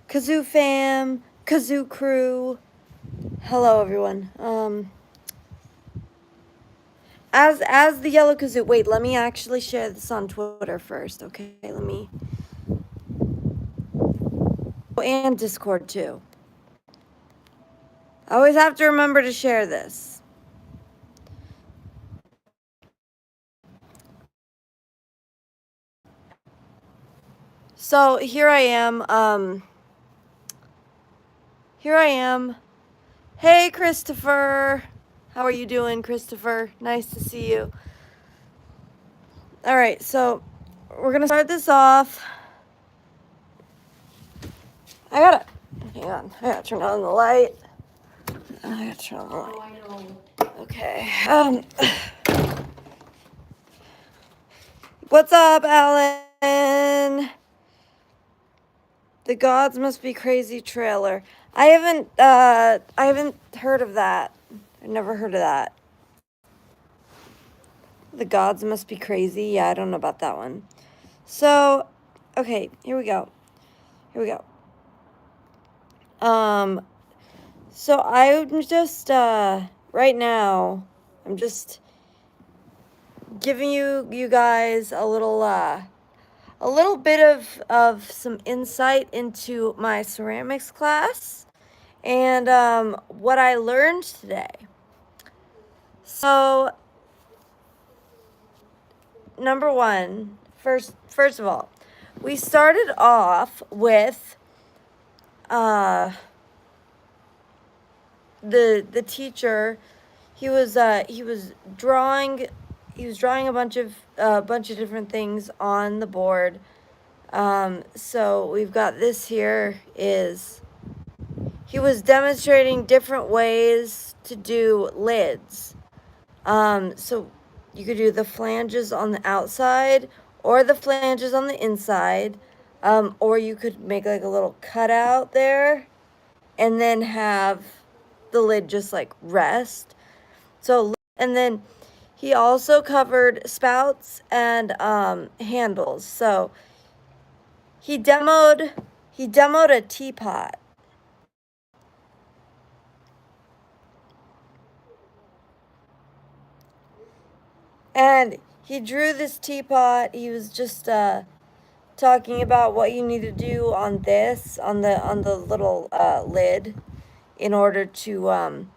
Kazoo fam, Kazoo crew. Hello everyone. As the Yellow Kazoo. Wait, let me actually share this on Twitter first. Okay, let me. And Discord too. I always have to remember to share this. So here I am. Here I am. Hey Christopher. How are you doing, Christopher? Nice to see you. Alright, so we're gonna start this off. Hang on. I gotta turn on the light. I gotta turn on the light. Oh, I know. Okay. What's up, Alan? The Gods Must Be Crazy trailer. I haven't heard of that. I've never heard of that. The Gods Must Be Crazy. Yeah, I don't know about that one. So, okay, here we go. So I'm just right now, I'm just giving you guys a little bit of some insight into my ceramics class and what I learned today. So, number one, first of all, we started off with the teacher. He was drawing a bunch of different things on the board. So we've got this here is he was demonstrating different ways to do lids. So you could do the flanges on the outside or the flanges on the inside. Or you could make like a little cutout there and then have the lid just like rest. So, and then he also covered spouts and handles. So he demoed a teapot. And he drew this teapot. He was just talking about what you need to do on this, on the little lid, in order to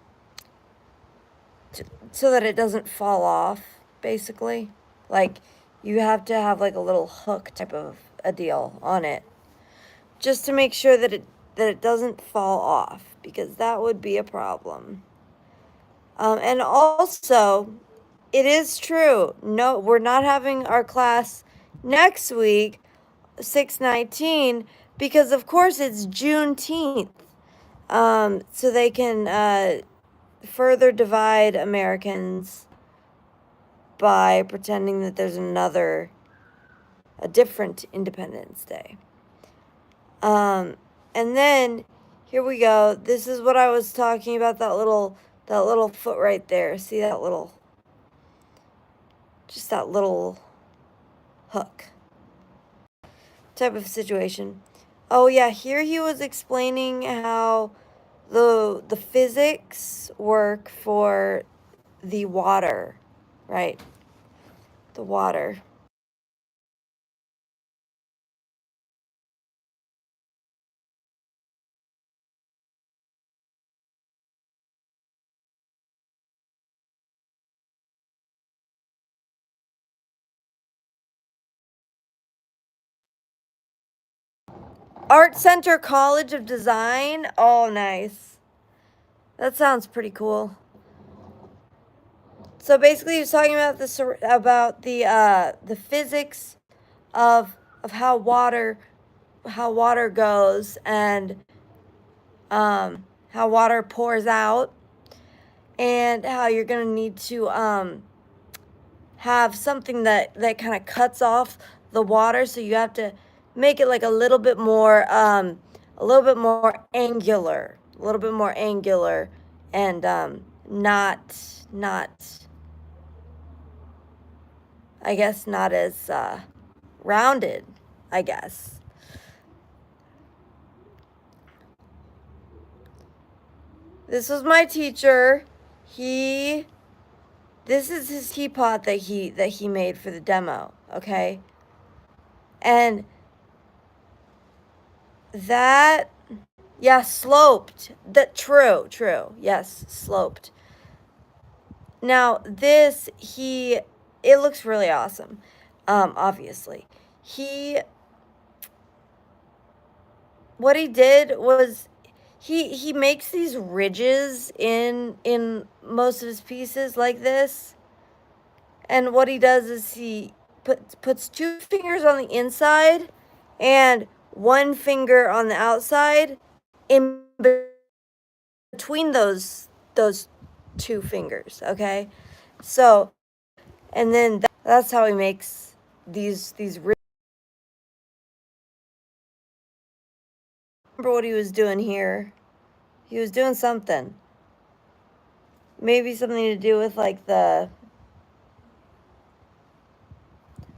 so that it doesn't fall off, basically. Like, you have to have like a little hook type of a deal on it, just to make sure that it doesn't fall off, because that would be a problem. And also, it is true. No, we're not having our class next week, 6/19, because of course it's Juneteenth. So they can further divide Americans by pretending that there's a different Independence Day. And then here we go. This is what I was talking about, that little foot right there. See that little hook type of situation. Oh yeah, here he was explaining how the physics work for the water, right? The water. Art Center College of Design. Oh, nice. That sounds pretty cool. So basically, he was talking about the physics of how water goes, and how water pours out, and how you're gonna need to have something that kind of cuts off the water, so you have to make it like a little bit more angular, and not I guess not as rounded, I guess. This was my teacher. This is his teapot that he made for the demo, okay? And that, yeah, sloped. That true. Yes, sloped. Now this it looks really awesome. Obviously. What he did was he makes these ridges in most of his pieces like this. And what he does is he puts two fingers on the inside and one finger on the outside in between those two fingers, okay? So, and then that's how he makes these ridges. Remember what he was doing here? He was doing something. Maybe something to do with like I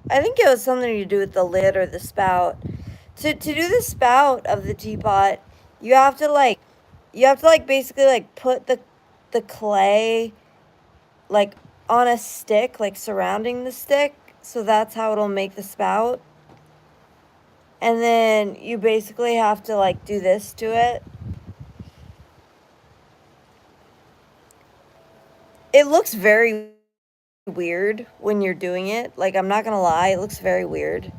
think it was something to do with the lid or the spout. To do the spout of the teapot, you have to like basically like put the clay like on a stick, like surrounding the stick, so that's how it'll make the spout. And then you basically have to like do this to it. It looks very weird when you're doing it. Like, I'm not gonna lie, it looks very weird.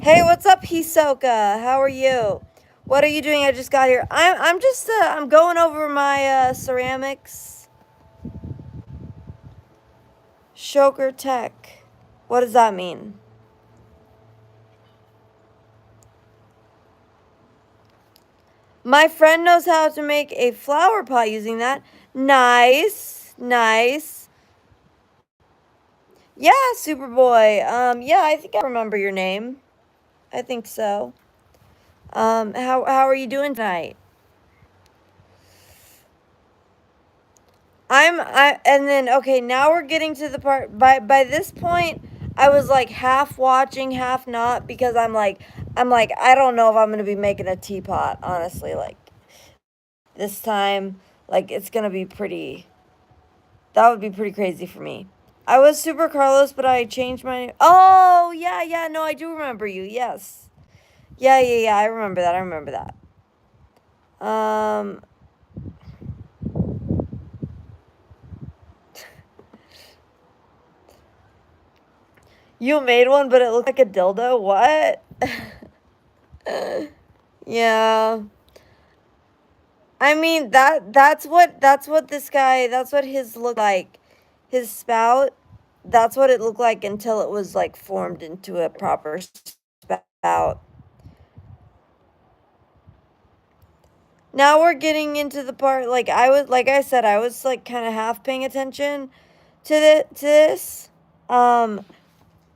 Hey, what's up, Hisoka? How are you? What are you doing? I just got here. I'm just I'm going over my ceramics. Shoker Tech. What does that mean? My friend knows how to make a flower pot using that. Nice. Yeah, Superboy. Yeah, I think I remember your name. I think so. How are you doing tonight? And then okay, now we're getting to the part by this point I was like half watching, half not, because I'm like I don't know if I'm gonna be making a teapot, honestly. Like this time, like it's gonna be pretty, that would be pretty crazy for me. I was Super Carlos, but I changed my name. Oh yeah, no, I do remember you, yes. Yeah, I remember that. Um You made one, but it looked like a dildo? What? Yeah. I mean that's what this guy, that's what his looked like. His spout, that's what it looked like until it was like formed into a proper spout. Now we're getting into the part, like I said, I was like kind of half paying attention to this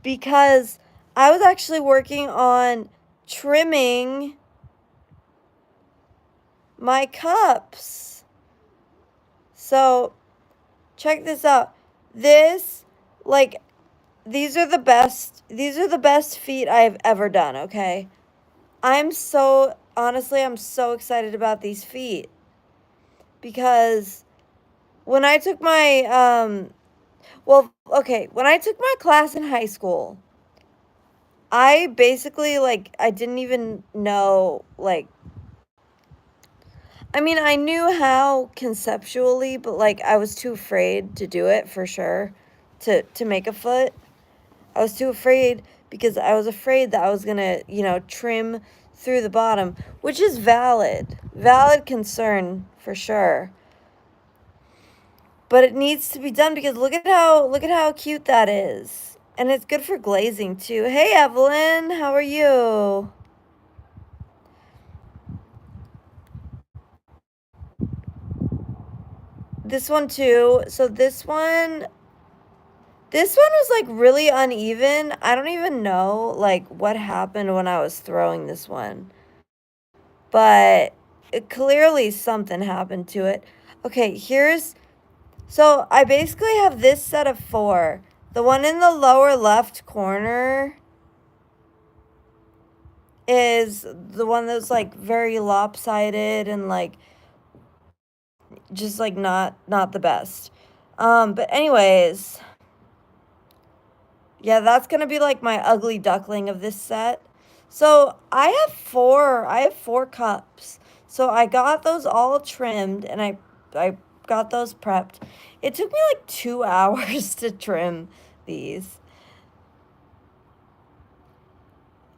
because I was actually working on trimming my cups. So, check this out. This, like, these are the best feet I've ever done, okay? Honestly, I'm so excited about these feet because when I took my when I took my class in high school, I basically like I didn't even know, like, I mean, I knew how conceptually, but like I was too afraid to do it for sure to make a foot. I was too afraid because I was afraid that I was going to, trim through the bottom, which is valid. Valid concern for sure. But it needs to be done because look at how cute that is. And it's good for glazing too. Hey Evelyn, how are you? This one too. So this one was like really uneven. I don't even know like what happened when I was throwing this one. But clearly something happened to it. Okay, so I basically have this set of 4. The one in the lower left corner is the one that's like very lopsided and like just like not the best. But anyways, yeah, that's gonna be like my ugly duckling of this set. So I have four cups. So I got those all trimmed and I got those prepped. It took me like 2 hours to trim these.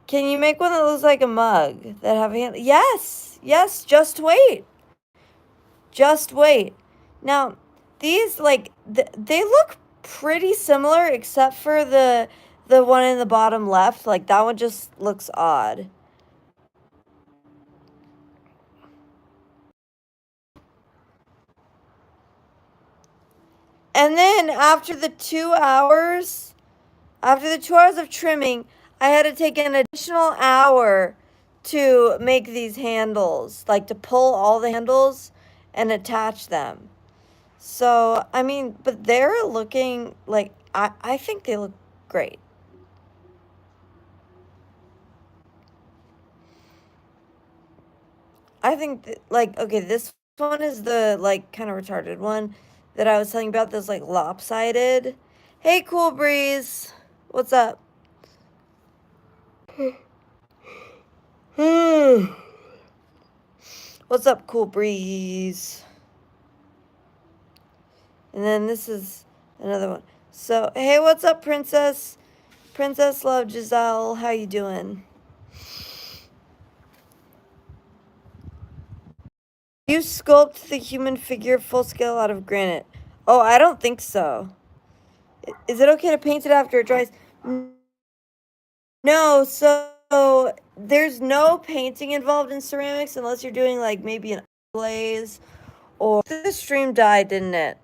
Can you make one that looks like a mug that have a handle? Yes, yes, just wait. Just wait. Now, these like they look pretty similar except for the one in the bottom left. Like that one just looks odd. And then after the 2 hours of trimming, I had to take an additional hour to make these handles, like to pull all the handles and attach them. So, I mean, but they're looking like I think they look great. I think like okay, this one is the like kind of retarded one that I was telling you about. That's like lopsided. Hey, Cool Breeze, what's up? What's up, Cool Breeze? And then this is another one. So hey, what's up, Princess? Princess Love Giselle, how you doing? You sculpt the human figure full scale out of granite. Oh, I don't think so. Is it okay to paint it after it dries? No, so there's no painting involved in ceramics unless you're doing like maybe an glaze or the stream died, didn't it?